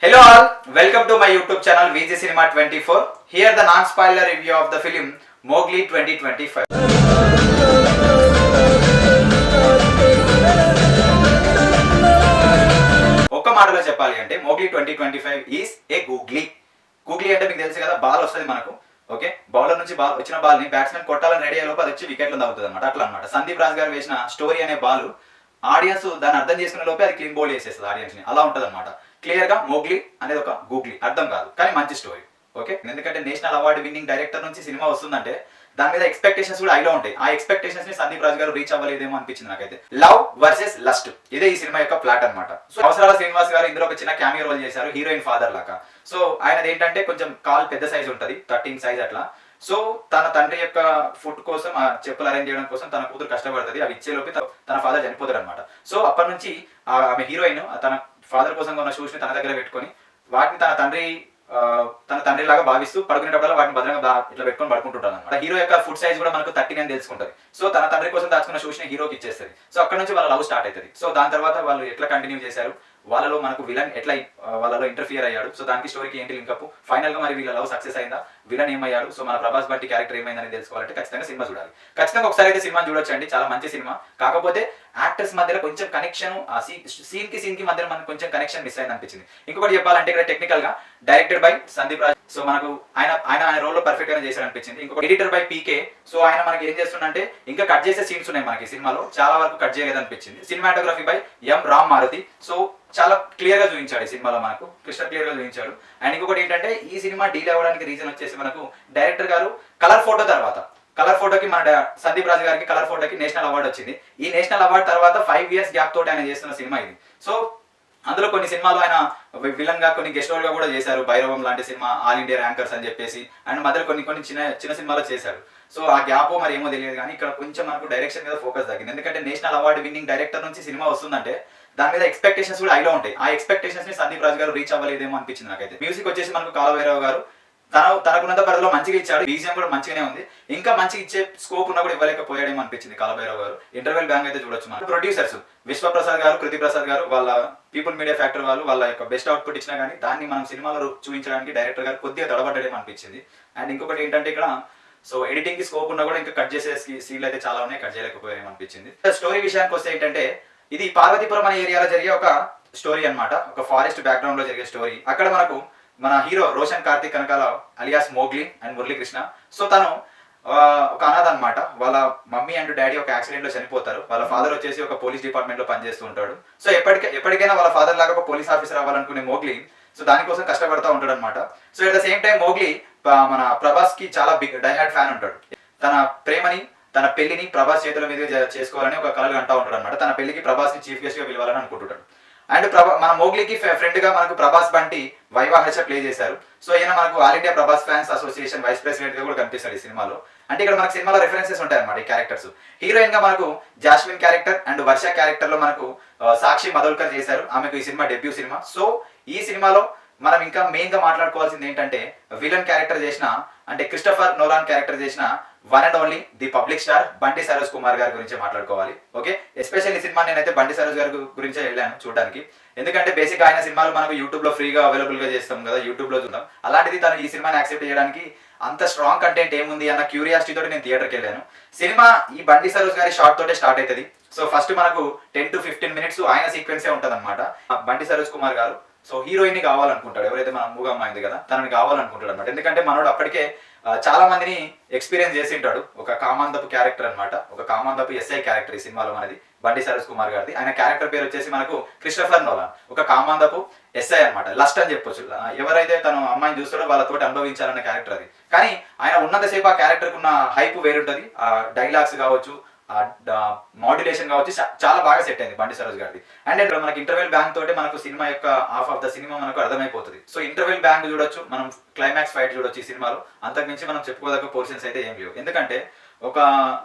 Hello all, welcome to my YouTube channel VG Cinema 24. Here the non-spoiler review of the film Mowgli 2025. ఒక్క మాటలో చెప్పాలి అంటే Mowgli 2025 is a googly. Googly అంటే మీకు తెలుసు కదా, బాల్ వస్తుంది మనకు. ఓకే, బౌలర్ నుంచి బాల్ వచ్చిన బాల్ ని బ్యాట్స్మెన్ కొట్టాలని రెడీ అయ్యేలోపు అది వచ్చి వికెట్లు తగ్గుతుంది అనమాట. అట్లా అనమాట. సందీప్ రాజ్ గారు వేసిన స్టోరీ అనే బాల్ ఆడియన్స్ దాన్ని అర్థం చేసుకునే లోపే అది క్లీన్ బౌల్ చేసేస్తుంది ఆడియన్స్ ని. అలా ఉంటుంది అనమాట. క్లియర్ గా మోగ్లీ అనేది ఒక గూగ్లీ, అర్థం కాదు కానీ మంచి స్టోరీ. ఓకే, ఎందుకంటే నేషనల్ అవార్డు విన్నింగ్ డైరెక్టర్ నుంచి సినిమా వస్తుందంటే దాని మీద ఎక్స్పెక్టేషన్స్ కూడా హైలో ఉంటాయి. ఆ ఎక్స్పెక్టేషన్స్ ని సందీప్ రాజ్ గారు రీచ్ అవ్వలేదేమో అనిపించింది నాకైతే. లవ్ వర్సెస్ లస్ట్, ఇదే ఈ సినిమా యొక్క ప్లాట్ అనమాట. సో అవసరాల శ్రీనివాస్ గారు ఇందులో ఒక చిన్న క్యామియో రోల్ చేశారు, హీరోయిన్ ఫాదర్ లాగా. సో ఆయనది ఏంటంటే కొంచెం కాల్ పెద్ద సైజ్ ఉంటుంది, 13 సైజ్ అట్లా. సో తన తండ్రి యొక్క ఫుడ్ కోసం ఆ చెప్పులు అరేంజ్ చేయడం కోసం తన కూతురు కష్టపడుతుంది. అవి ఇచ్చేలోపు తన ఫాదర్ చనిపోతాడు అనమాట. సో అప్పటి నుంచి ఆమె హీరోయిన్ తన ఫాదర్ కోసం ఉన్న షూస్ ని తన దగ్గర పెట్టుకొని వాటిని తన తండ్రి లాగా భావిస్తూ పడుకునేటప్పుడు వాటిని భద్రంగా ఇట్లా పెట్టుకొని పడుకుంటుంటారు అనమాట. హీరో యొక్క ఫుడ్ సైజ్ కూడా మనకు 13 అని తెలుసుకుంటది. సో తన తండ్రి కోసం దాచుకున్న షూస్ ని హీరోకి ఇచ్చేస్తుంది. సో అక్కడ నుంచి వాళ్ళ లవ్ స్టార్ట్ అవుతుంది. సో దాని తర్వాత వాళ్ళు ఎట్లా కంటిన్యూ చేశారు, వాళ్ళలో మనకు విలన్ ఎట్లా వాళ్ళలో ఇంటర్ఫియర్ అయ్యాడు, సో దానికి స్టోరీకి ఏంటి లింకప్, ఫైనల్ గా మరి వీళ్ళ లవ్ సక్సెస్ అయిందా, విలన్ ఏమయ్యాడు, సో మన ప్రభాస్ బంటి క్యారెక్టర్ ఏమైందని తెలుసుకోవాలంటే ఖచ్చితంగా సినిమా చూడాలి. ఖచ్చితంగా ఒకసారి అయితే సినిమా చూడొచ్చండి, చాలా మంచి సినిమా. కాకపోతే యాక్టర్స్ మధ్యలో కొంచెం కనెక్షన్, ఆ సీన్ కి మధ్య మనకు కొంచెం కనెక్షన్ మిస్ అయింది అనిపించింది. ఇంకొకటి చెప్పాలంటే ఇక్కడ టెక్నికల్ గా directed by Sandeep Raj, so మనకు ఆయన రోల్ లో పర్ఫెక్ట్ గా చేశారు అనిపించింది. ఇంకొక ఎడిటర్ బై పీకే, సో ఆయన మనకి ఏం చేస్తుందంటే ఇంకా కట్ చేసే సీన్స్ ఉన్నాయి మనకి సినిమాలో, చాలా వరకు కట్ చేయలేదు అనిపించింది. Cinematography by M Ram Maruthi, so చాలా క్లియర్ గా చూపించాడు ఈ సినిమాలో, మనకు క్రిస్టల్ క్లియర్ గా చూపించాడు. అండ్ ఇంకొకటి ఏంటంటే ఈ సినిమా డీల్ అవ్వడానికి రీజన్ వచ్చేసి మనకు డైరెక్టర్ గారు కలర్ ఫోటోకి మన సందీప్ రాజ్ గారికి కలర్ ఫోటోకి నేషనల్ అవార్డు వచ్చింది. ఈ నేషనల్ అవార్డు తర్వాత 5 years గ్యాప్ తోటి ఆయన చేస్తున్న సినిమా ఇది. సో అందులో కొన్ని సినిమాలు ఆయన విలన్ గా కొన్ని గెస్ట్ రోల్ గా కూడా చేశారు. భైరవం లాంటి సినిమా, ఆల్ ఇండియా ర్యాంకర్స్ అని చెప్పేసి, అండ్ మధ్యలో కొన్ని చిన్న సినిమాలు చేశారు. సో ఆ గ్యాప్ మరి ఏమో తెలియదు కానీ ఇక్కడ కొంచెం మనకు డైరెక్షన్ మీద ఫోకస్ తగ్గింది. ఎందుకంటే నేషనల్ అవార్డు విన్నింగ్ డైరెక్టర్ నుంచి సినిమా వస్తుందంటే దాని మీద ఎక్స్పెక్టేషన్స్ కూడా హైలో ఉంటాయి. ఆ ఎక్స్పెక్టేషన్స్ ని సందీప్ రాజ్ గారు రీచ్ అవ్వలేదేమో అనిపించింది నాకైతే. మ్యూజిక్ వచ్చేసి మనకు కాలభైరవ గారు తనకున్నంత పరిధిలో మంచిగా ఇచ్చాడు, బీజిఎం కూడా మంచిగానే ఉంది. ఇంకా మంచిగా ఇచ్చే స్కోప్ ఉన్నా కూడా ఇవ్వలేకపోయాడేమో అనిపించింది కాలభైరవ గారు. ఇంటర్వెల్ బ్యాంక్ అయితే చూడొచ్చు. మన ప్రొడ్యూసర్స్ విశ్వప్రసాద్ గారు, కృతి ప్రసాద్ గారు, వాళ్ళ పీపుల్ మీడియా ఫ్యాక్టరీ వాళ్ళు వాళ్ళ యొక్క బెస్ట్ అవుట్పుట్ ఇచ్చినా కానీ దాన్ని మనం సినిమాలో చూపించడానికి డైరెక్టర్ గారు కొద్దిగా తడబడ్డాడేమో అనిపించింది. అండ్ ఇంకొకటి ఏంటంటే ఇక్కడ సో ఎడిటింగ్ కి స్కోప్ ఉన్నా కూడా ఇంకా కట్ చేసే సీన్లు అయితే చాలా ఉన్నాయి, కట్ చేయలేకపోయామో అనిపించింది. స్టోరీ విషయానికి వస్తే ఏంటంటే ఇది పార్వతీపురం అనే ఏరియాలో జరిగే ఒక స్టోరీ అనమాట, ఒక ఫారెస్ట్ బ్యాక్గ్రౌండ్ లో జరిగే స్టోరీ. అక్కడ మనకు మన hero Roshan Karthik Kanakala alias Mowgli and Muralikrishna, so తను ఒక అనాథ అనమాట. వాళ్ళ మమ్మీ అండ్ డాడీ ఒక యాక్సిడెంట్ లో చనిపోతారు. వాళ్ళ ఫాదర్ వచ్చేసి ఒక పోలీస్ డిపార్ట్మెంట్ లో పనిచేస్తూ ఉంటాడు. సో ఎప్పటికైనా వాళ్ళ ఫాదర్ లాగా ఒక పోలీస్ ఆఫీసర్ అవ్వాలనుకునే మోగ్లీ సో దానికోసం కష్టపడతా ఉంటాడు అనమాట. So at the same time Mowgli మన ప్రభాస్ కి చాలా బిగ్ డైహార్డ్ ఫ్యాన్ ఉంటాడు. తన ప్రేమని, తన పెళ్లిని ప్రభాస్ చేతుల మీద చేసుకోవాలని ఒక కలలు అంటా ఉంటాడు అనమాట. తన పెళ్లికి ప్రభాస్ ని చీఫ్ గెస్ట్ గా పిలవాలని అనుకుంటుంటాడు. అండ్ మన మోగ్లీకి ఫ్రెండ్ గా మనకు ప్రభాస్ బంటి వైవా హర్ష ప్లే చేశారు. సో ఈయన మనకు all India Prabhas fans association vice president గా కూడా కనిపిస్తాడు ఈ సినిమాలో. అంటే ఇక్కడ మనకు సినిమాలో రెఫరెన్సెస్ ఉంటాయి అనమాట ఈ క్యారెక్టర్స్. హీరోయిన్ గా మనకు jasmine character and Varsha character లో మనకు సాక్షి మధుల్కర్ చేశారు. ఆమెకు ఈ సినిమా డెబ్యూ సినిమా. సో ఈ సినిమాలో మనం ఇంకా మెయిన్ గా మాట్లాడుకోవాల్సింది ఏంటంటే విలన్ క్యారెక్టర్ చేసిన అంటే క్రిస్టఫర్ నోలాన్ క్యారెక్టర్ చేసిన one and only the public star బండి సరోజ్ కుమార్ గారి గురించి మాట్లాడుకోవాలి. ఓకే, ఎస్పెషల్లీ సినిమా నేనైతే బండి సరోజ్ గారి గురించే వెళ్ళాను చూడడానికి. ఎందుకంటే బేసిక్ ఆయన సినిమాలు మనకు యూట్యూబ్ లో ఫ్రీగా అవైలబుల్ గా చేస్తాం కదా, యూట్యూబ్ లో చూద్దాం. అలాంటిది తను ఈ సినిమాని యాక్సెప్ట్ చేయడానికి అంత స్ట్రాంగ్ కంటెంట్ ఏముంది అన్న క్యూరియాసిటీ తోటి నేను థియేటర్కి వెళ్ళాను. సినిమా ఈ బండి సరోజ్ గారి షార్ట్ తోటే స్టార్ట్ అవుతుంది. సో ఫస్ట్ మనకు 10 to 15 minutes ఆయన సీక్వెన్సే ఉంటుంది అనమాట. బండి సరోజ్ కుమార్ గారు సో హీరోయిన్ ని కావాలనుకుంటాడు, ఎవరైతే మన మూగ అమ్మాయింది కదా తనని కావాలనుకుంటాడు అనమాట. ఎందుకంటే మనోడు అప్పటికే చాలా మందిని ఎక్స్పీరియన్స్ చేసి ఉంటాడు. ఒక కామాంధపు క్యారెక్టర్ అనమాట, ఒక కామాంధపు ఎస్ఐ క్యారెక్టర్ ఈ సినిమాలో మనది బండి సరోజ్ కుమార్ గారిది. ఆయన క్యారెక్టర్ పేరు వచ్చేసి మనకు క్రిస్టఫర్ నోలాన్, ఒక కామాంధపు ఎస్ఐ అనమాట, లస్ట్ అని చెప్పొచ్చు. ఎవరైతే తను అమ్మాయిని చూస్తాడో వాళ్ళతోటి అనుభవించాలన్న క్యారెక్టర్ అది. కానీ ఆయన ఉన్నంతసేపు ఆ క్యారెక్టర్ ఉన్న హైప్ వేరుంటది. ఆ డైలాగ్స్ కావచ్చు, మాడ్యులేషన్ కావచ్చు, చాలా బాగా సెట్ అయింది బండి సరోజ్ గారిది. అండ్ ఇక్కడ మనకి ఇంటర్వెల్ బ్యాంక్ తోటి మనకు సినిమా యొక్క హాఫ్ ఆఫ్ ద సినిమా మనకు అర్థమైపోతుంది. సో ఇంటర్వెల్ బ్యాంక్ చూడొచ్చు, మనం క్లైమాక్స్ ఫైట్ చూడొచ్చు ఈ సినిమాలో. అంతకుమించి మనం చెప్పుకోదగ్గ పోర్షన్స్ అయితే ఏం లేవు. ఎందుకంటే ఒక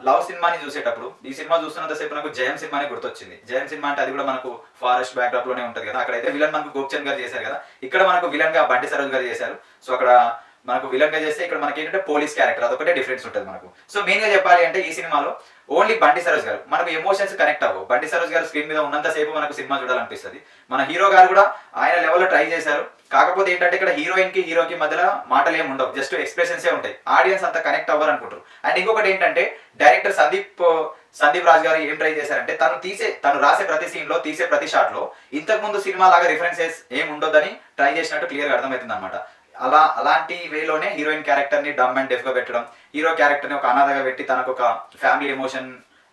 లవ్ సినిమాని చూసేటప్పుడు ఈ సినిమా చూస్తున్నంతసేపు నాకు జయం సినిమాని గుర్తొచ్చింది. జయం సినిమా అంటే అది కూడా మనకు ఫారెస్ట్ బ్యాక్డ్రాప్ లోనే ఉంటది కదా. అక్కడైతే విలన్ మనకు గోపిచంద్ గారు చేశారు కదా, ఇక్కడ మనకు విలన్ గా బండి సరోజ్ గారు చేశారు. సో అక్కడ మనకు విలన్ గా చేస్తే ఇక్కడ మనకి ఏంటంటే పోలీస్ క్యారెక్టర్, అదొకటే డిఫరెన్స్ ఉంటుంది మనకు. సో మెయిన్ గా చెప్పాలి అంటే ఈ సినిమాలో ఓన్లీ బండి సరోజ్ గారు మనకు ఎమోషన్స్ కనెక్ట్ అవ్వవు. బండి సరోజ్ గారు స్క్రీన్ మీద ఉన్నంత సేపు మనకు సినిమా చూడాలనిపిస్తుంది. మన హీరో గారు కూడా ఆయన లెవెల్లో ట్రై చేశారు. కాకపోతే ఏంటంటే ఇక్కడ హీరోకి మధ్యలో మాటలు ఏమి ఉండవు, జస్ట్ ఎక్స్ప్రెషన్సే ఉంటాయి. ఆడియన్స్ అంత కనెక్ట్ అవ్వరు అనుకుంటారు. అండ్ ఇంకొకటి ఏంటంటే డైరెక్టర్ సందీప్ రాజ్ గారు ఏం ట్రై చేశారంటే తను రాసే ప్రతి సీన్ లో తీసే ప్రతి షాట్ లో ఇంతకు ముందు సినిమా లాగా రిఫరెన్సెస్ ఏం ఉండొద్దని ట్రై చేసినట్టు క్లియర్ గా అర్థమవుతుంది అనమాట. అలాంటి వేలోనే హీరోయిన్ క్యారెక్టర్ ని డమ్ అండ్ డెఫ్ గా పెట్టడం, హీరో క్యారెక్టర్ ని ఒక అనాథగా పెట్టి తనకు ఒక ఫ్యామిలీ ఎమోషన్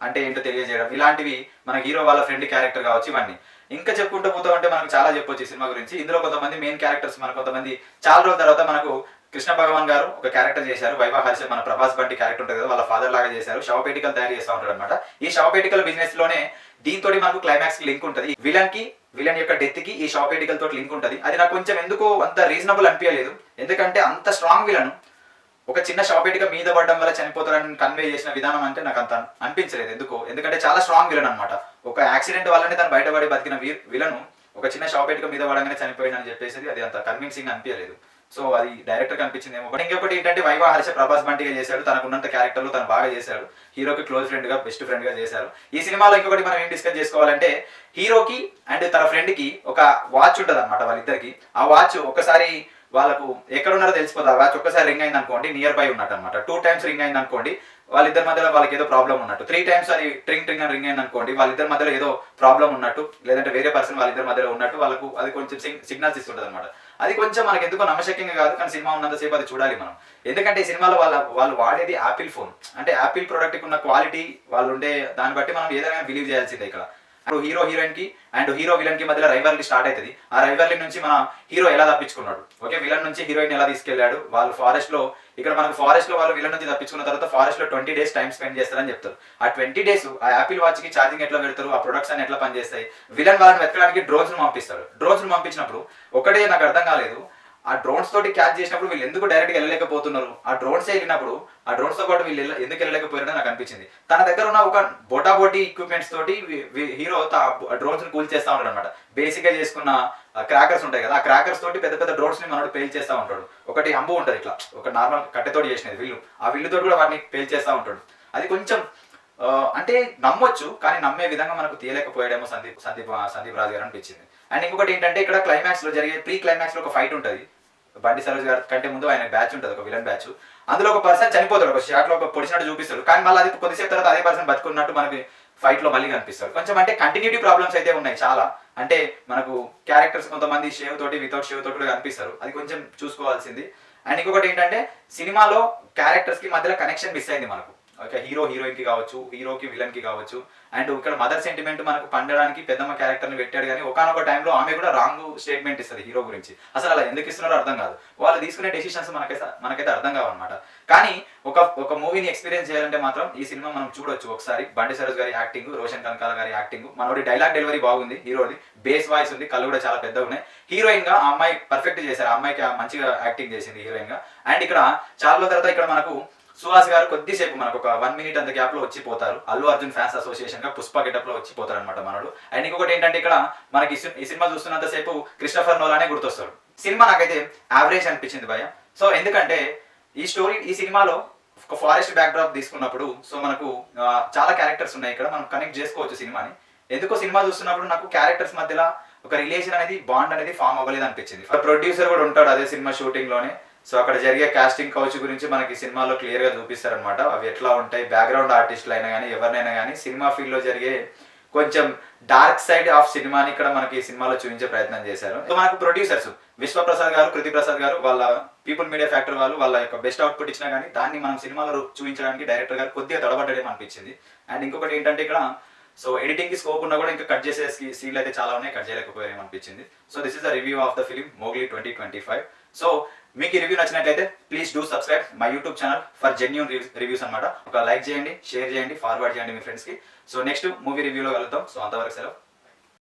అంటే ఏంటో తెలియజేయడం, ఇలాంటివి మన హీరో వాళ్ళ ఫ్రెండ్ క్యారెక్టర్ కావచ్చు. ఇవన్నీ ఇంకా చెప్పుకుంటూ పోతా ఉంటే మనకు చాలా చెప్పొచ్చు ఈ సినిమా గురించి. ఇందులో కొంతమంది మెయిన్ క్యారెక్టర్స్, మన కొంతమంది చాలా రోజుల తర్వాత మనకు కృష్ణ భగవాన్ గారు ఒక క్యారెక్టర్ చేశారు. వైవా హర్ష మన ప్రభాస్ బంటి క్యారెక్టర్ ఉంటుంది కదా, వాళ్ళ ఫాదర్ లాగా చేశారు. శవపేటికలు తయారు చేస్తూ ఉంటాడు అనమాట. ఈ శవపేటికల బిజినెస్ లోనే దీంతో మనకు క్లైమాక్స్ లింక్ ఉంటుంది. విలన్ యొక్క డెత్ కి ఈ శవపేటికలతో లింక్ ఉంటుంది. అది నాకు కొంచెం ఎందుకో అంత రీజనబుల్ అనిపించలేదు. ఎందుకంటే అంత స్ట్రాంగ్ విలన్ ఒక చిన్న శవపేటిక మీద పడడం వల్ల చనిపోతారని కన్వే చేసిన విధానం అంటే నాకు అంత అనిపించలేదు ఎందుకంటే చాలా స్ట్రాంగ్ విలన్ అనమాట. ఒక యాక్సిడెంట్ వల్లనే తను బయటపడి బతికిన విలను ఒక చిన్న శవపేటిక మీద పడగానే చనిపోయిందని చెప్పేసి అది అంత కన్విన్సింగ్ అనిపించలేదు. సో అది డైరెక్టర్ కనిపించిందేమో. ఇంకొకటి ఏంటంటే వైవా హర్ష ప్రభాస్ బంటిగా చేశాడు. తనకున్నంత క్యారెక్టర్లు తను బాగా చేశాడు. హీరోకి క్లోజ్ ఫ్రెండ్ గా, బెస్ట్ ఫ్రెండ్ గా చేశారు. ఈ సినిమాలో ఇంకొకటి మనం ఏం డిస్కస్ చేసుకోవాలంటే హీరోకి అండ్ తన ఫ్రెండ్ కి ఒక వాచ్ ఉంటుంది అనమాట వాళ్ళిద్దరికి. ఆ వాచ్ ఒకసారి వాళ్ళకు ఎక్కడ ఉన్నారో తెలిసిపోతుంది. ఆ వాచ్ ఒక్కసారి రింగ్ అయింది అనుకోండి, నియర్ బై ఉన్నట్టు అనమాట. 2 times రింగ్ అయింది అనుకోండి, వాళ్ళిద్దరి మధ్యలో వాళ్ళకి ఏదో ప్రాబ్లం ఉన్నట్టు. 3 times అది ట్రింగ్ అని రింగ్ అయింది అనుకోండి, వాళ్ళిద్దరి మధ్యలో ఏదో ప్రాబ్లం ఉన్నట్టు, లేదంటే వేరే పర్సన్ వాళ్ళిద్దరి మధ్యలో ఉన్నట్టు వాళ్ళకు అది కొంచెం సిగ్నల్స్ ఇస్తుంటది అనమాట. అది కొంచెం మనకి ఎందుకో నమ్మశక్యంగా కాదు, కానీ సినిమా ఉన్నంతసేపు అది చూడాలి మనం. ఎందుకంటే ఈ సినిమాలో వాళ్ళు వాడేది యాపిల్ ఫోన్, అంటే యాపిల్ ప్రోడక్ట్ ఉన్న క్వాలిటీ వాళ్ళు ఉండే దాన్ని బట్టి మనం ఏదైనా బిలీవ్ చేయాల్సిందే. ఇక్కడ హీరో హీరోయిన్ కి అండ్ హీరో విలన్ కి మధ్యలో రైవల్రీ స్టార్ట్ అవుతుంది. ఆ రైవల్రీ నుంచి మన హీరో ఎలా తప్పించుకున్నాడు, ఓకే, విలన్ నుంచి హీరోయిన్ ఎలా తీసుకెళ్లాడు, వాళ్ళు ఫారెస్ట్ లో, ఇక్కడ మనకు ఫారెస్ట్ లో వాళ్ళు విలన్ నుంచి తప్పించుకున్న తర్వాత ఫారెస్ట్ లో 20 days టైం స్పెండ్ చేస్తారని చెప్తారు. ఆ 20 days ఆ యాపిల్ వాచ్ కి ఛార్జింగ్ ఎట్లా పెడతారు, ఆ ప్రొడక్ట్స్ అని ఎట్లా పనిచేస్తాయి. విలన్ వాళ్ళని వెతకడానికి డ్రోన్స్ ను పంపిస్తారు. డ్రోన్స్ ను పంపించినప్పుడు ఒకటే నాకు అర్థం కాలేదు, ఆ డ్రోన్స్ తోటి క్యాచ్ చేసినప్పుడు వీళ్ళు ఎందుకు డైరెక్ట్ గా వెళ్ళలేకపోతున్నారు, ఆ డ్రోన్స్ వెళ్ళినప్పుడు ఆ డ్రోన్స్ తో పాటు వీళ్ళు ఎందుకు వెళ్ళలేకపోయారని నాకు అనిపించింది. తన దగ్గర ఉన్న ఒక బోటాబోటీ ఎక్విప్మెంట్స్ తోటి హీరో డ్రోన్స్ ని కూల్ చేస్తా ఉంటాడు అనమాట. బేసిక్ గా చేసుకున్న క్రాకర్స్ ఉంటాయి కదా, ఆ క్రాకర్స్ తోటి పెద్ద పెద్ద డ్రోన్స్ ని మనోడు పేల్ చేస్తా ఉంటాడు. ఒకటి అంబు ఉంటుంది ఇట్లా, ఒక నార్మల్ కట్టెతోటి చేసినది విల్లు, ఆ విల్లుతోటి కూడా వాటిని పేల్ చేస్తా ఉంటాడు. అది కొంచెం అంటే నమ్మొచ్చు, కానీ నమ్మే విధంగా మనకు తీయలేకపోయాడేమో సందీప్ రాజ్ గారు అనిపించింది. అండ్ ఇంకొకటి ఏంటంటే ఇక్కడ క్లైమాక్స్ లో జరిగే ప్రీ క్లైమాక్స్ లో ఒక ఫైట్ ఉంటుంది. బండి సరోజ్ గారి కంటే ముందు ఆయన బ్యాచ్ ఉంటుంది, ఒక విలన్ బ్యాచ్. అందులో ఒక పర్సన్ చనిపోతాడు, ఒక షాట్ లో ఒక పొడిచినట్టు చూపిస్తాడు, కానీ మళ్ళీ అది కొద్దిసేపు తర్వాత అదే పర్సన్ బతుకున్నట్టు మనకి ఫైట్ లో మళ్ళీ కనిపిస్తాడు. కొంచెం అంటే కంటిన్యూటీ ప్రాబ్లమ్స్ అయితే ఉన్నాయి చాలా. అంటే మనకు క్యారెక్టర్స్ కొంతమంది షేవ్ తోటి వితౌట్ షేవ్ తోటి కూడా కనిపిస్తారు, అది కొంచెం చూసుకోవాల్సింది. అండ్ ఇంకొకటి ఏంటంటే సినిమాలో క్యారెక్టర్స్ కి మధ్యలో కనెక్షన్ మిస్ అయింది మనకు. ఓకే, హీరో హీరోయిన్ కి కావచ్చు, హీరోకి విలన్ కి కావచ్చు. అండ్ ఇక్కడ మదర్ సెంటిమెంట్ మనకు పండడానికి పెద్దమ్మ క్యారెక్టర్ ని పెట్టాడు, కానీ ఒకనొక టైంలో ఆమె కూడా రాంగ్ స్టేట్మెంట్ ఇస్తుంది హీరో గురించి. అసలు అలా ఎందుకు ఇస్తున్నారో అర్థం కాదు. వాళ్ళు తీసుకునే డెసిషన్స్ మనకైతే అర్థం కావన్నమాట. కానీ ఒక మూవీని ఎక్స్పీరియన్స్ చేయాలంటే మాత్రం ఈ సినిమా మనం చూడొచ్చు ఒకసారి. బండి సరోజ్ గారి యాక్టింగ్, రోషన్ కనకాల గారి యాక్టింగ్, మనోడి డైలాగ్ డెలివరీ బాగుంది, హీరోది బేస్ వాయిస్ ఉంది, కళ్ళు కూడా చాలా పెద్దగా ఉన్నాయి. హీరోయిన్ గా ఆ అమ్మాయి పర్ఫెక్ట్ చేశారు, ఆ అమ్మాయికి మంచిగా యాక్టింగ్ చేసింది హీరోయిన్ గా. అండ్ ఇక్కడ చాలా తర్వాత ఇక్కడ మనకు సుహాస్ గారు కొద్దిసేపు మనకు ఒక 1 minute అంత గ్యాప్ లో వచ్చిపోతారు. అల్లు అర్జున్ ఫ్యాన్స్ అసోసియేషన్ గా పుష్ప గెటప్ లో వచ్చిపోతారు అనమాట మనోడు. అండ్ ఇంకొకటి ఏంటంటే ఇక్కడ మనకి ఈ సినిమా చూస్తున్నంత సేపు క్రిస్టఫర్ నోలానే గుర్తొస్తాడు. సినిమా నాకైతే యావరేజ్ అనిపించింది భయ. సో ఎందుకంటే ఈ సినిమాలో ఒక ఫారెస్ట్ బ్యాక్ డ్రాప్ తీసుకున్నప్పుడు సో మనకు చాలా క్యారెక్టర్స్ ఉన్నాయి, ఇక్కడ మనం కనెక్ట్ చేసుకోవచ్చు సినిమాని. ఎందుకో సినిమా చూస్తున్నప్పుడు నాకు క్యారెక్టర్స్ మధ్యలో ఒక రిలేషన్ అనేది, బాండ్ అనేది ఫామ్ అవ్వలేదు అనిపించింది. ప్రొడ్యూసర్ కూడా ఉంటాడు అదే సినిమా షూటింగ్ లోనే. సో అక్కడ జరిగే కాస్టింగ్ కౌచ్ గురించి మనకి సినిమాలో క్లియర్ గా చూపిస్తారనమాట. అవి ఎట్లా ఉంటాయి, బ్యాక్గ్రౌండ్ ఆర్టిస్టులు అయినా కానీ ఎవరినైనా కానీ సినిమా ఫీల్డ్ లో జరిగే కొంచెం డార్క్ సైడ్ ఆఫ్ సినిమాని ఇక్కడ మనకి సినిమాలో చూపించే ప్రయత్నం చేశారు. సో మనకు ప్రొడ్యూసర్స్ విశ్వప్రసాద్ గారు, కృతి ప్రసాద్ గారు, వాళ్ళ పీపుల్ మీడియా ఫ్యాక్టరీ వాళ్ళు వాళ్ళ యొక్క బెస్ట్ అవుట్పుట్ ఇచ్చినా కానీ దాన్ని మనం సినిమాలో చూపించడానికి డైరెక్టర్ గారు కొద్దిగా తడబడ్డేమో అనిపించింది. అండ్ ఇంకొకటి ఏంటంటే ఇక్కడ సో ఎడిటింగ్ కి స్కోప్ ఉన్నా కూడా ఇంకా కట్ చేసే సీన్లు అయితే చాలా ఉన్నాయి, కట్ చేయలేకపోయారేమో అనిపించింది. So this is the review of the film Mowgli 2025. So మీకు ఈ రివ్యూ నచ్చినట్లయితే please do subscribe my YouTube channel for genuine reviews అనమాట. ఒక లైక్ చేయండి, షేర్ చేయండి, ఫార్వర్డ్ చేయండి మీ ఫ్రెండ్స్కి. సో నెక్స్ట్ మూవీ రివ్యూలో కలుద్దాం. సో అంతవరకు సెలవు.